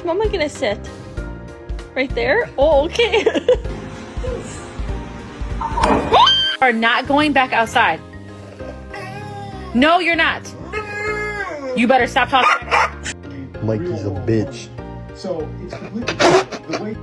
Mama gonna sit? Right there? Oh, okay. Are not going back outside. No, you're not. You better stop talking. Mikey's a bitch. So it's completely the way.